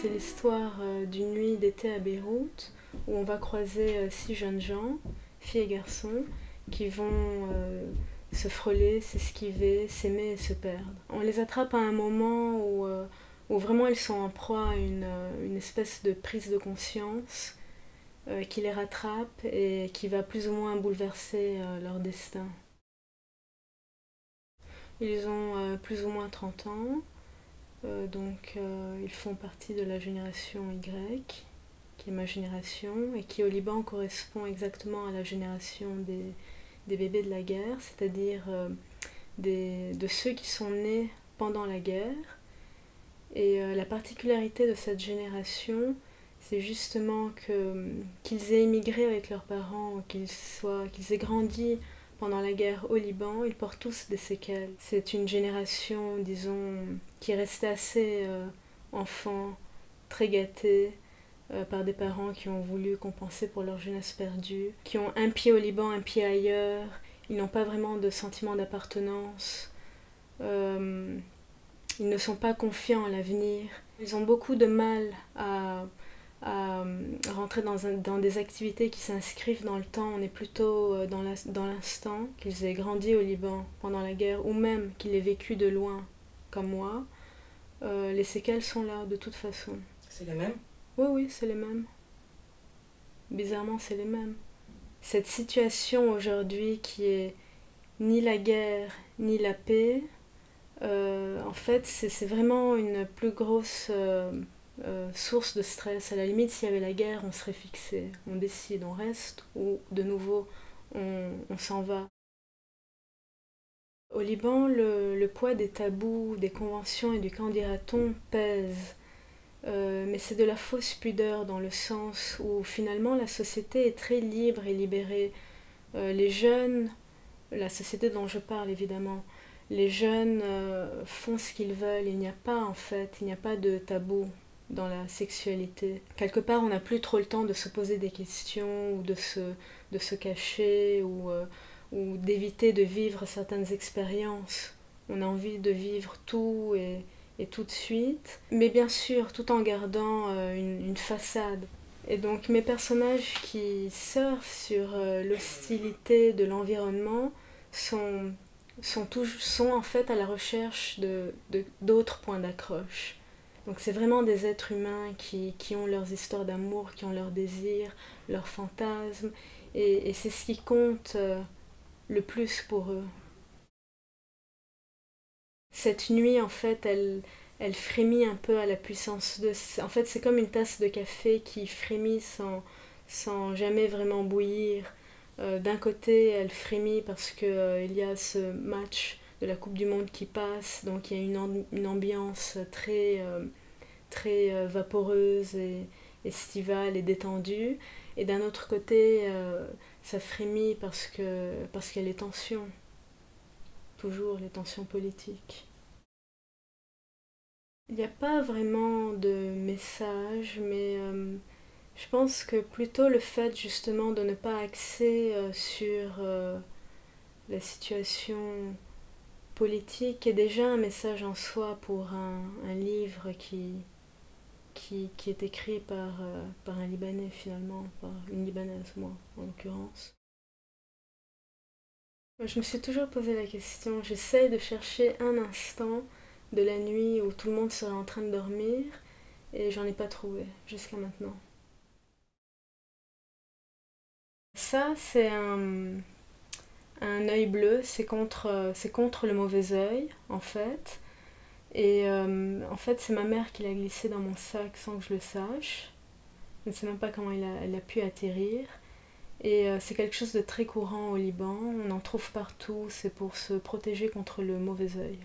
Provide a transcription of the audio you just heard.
c'est l'histoire d'une nuit d'été à Beyrouth où on va croiser 6 jeunes gens, filles et garçons, qui vont se frôler, s'esquiver, s'aimer et se perdre. On les attrape à un moment où vraiment ils sont en proie à une espèce de prise de conscience qui les rattrape et qui va plus ou moins bouleverser leur destin. Ils ont plus ou moins 30 ans. Donc ils font partie de la génération Y, qui est ma génération, et qui au Liban correspond exactement à la génération des bébés de la guerre, c'est-à-dire de ceux qui sont nés pendant la guerre. Et la particularité de cette génération, c'est justement qu'ils aient immigré avec leurs parents, qu'ils aient grandi pendant la guerre au Liban, ils portent tous des séquelles. C'est une génération, disons, qui est restée assez enfant, très gâtée, par des parents qui ont voulu compenser pour leur jeunesse perdue, qui ont un pied au Liban, un pied ailleurs, ils n'ont pas vraiment de sentiment d'appartenance, ils ne sont pas confiants en l'avenir, ils ont beaucoup de mal à rentrer dans des activités qui s'inscrivent dans le temps. On est plutôt dans l'instant, qu'ils aient grandi au Liban pendant la guerre ou même qu'ils aient vécu de loin comme moi. Les séquelles sont là de toute façon. C'est les mêmes? Oui, oui, c'est les mêmes. Bizarrement, c'est les mêmes. Cette situation aujourd'hui qui est ni la guerre ni la paix, en fait, c'est vraiment une plus grosse source de stress. À la limite, s'il y avait la guerre, on serait fixé. On décide, on reste ou de nouveau, on s'en va. Au Liban, le poids des tabous, des conventions et du qu'en dira-t-on pèse. Mais c'est de la fausse pudeur dans le sens où finalement la société est très libre et libérée. Les jeunes, la société dont je parle évidemment, les jeunes font ce qu'ils veulent. Il n'y a pas en fait, il n'y a pas de tabou dans la sexualité. Quelque part, on n'a plus trop le temps de se poser des questions ou de se cacher ou d'éviter de vivre certaines expériences. On a envie de vivre tout et tout de suite, mais bien sûr, tout en gardant une façade. Et donc mes personnages qui surfent sur l'hostilité de l'environnement sont en fait à la recherche d'autres points d'accroche. Donc c'est vraiment des êtres humains qui ont leurs histoires d'amour, qui ont leurs désirs, leurs fantasmes, et c'est ce qui compte le plus pour eux. Cette nuit, en fait, elle frémit un peu à la puissance de... En fait, c'est comme une tasse de café qui frémit sans jamais vraiment bouillir. D'un côté, elle frémit parce qu'il y a ce match de la Coupe du Monde qui passe, donc il y a une ambiance très vaporeuse et estivale et détendue. Et d'un autre côté, ça frémit parce qu'il y a les tensions, toujours les tensions politiques. Il n'y a pas vraiment de message, mais je pense que plutôt le fait justement de ne pas axer sur la situation politique est déjà un message en soi pour un livre qui est écrit par un Libanais finalement, par une Libanaise moi en l'occurrence. Je me suis toujours posé la question, j'essaye de chercher un instant de la nuit où tout le monde serait en train de dormir et j'en ai pas trouvé jusqu'à maintenant. Ça, c'est un œil bleu, c'est contre le mauvais œil en fait. Et en fait, c'est ma mère qui l'a glissé dans mon sac sans que je le sache. Je ne sais même pas comment elle a pu atterrir. Et c'est quelque chose de très courant au Liban, on en trouve partout, c'est pour se protéger contre le mauvais œil.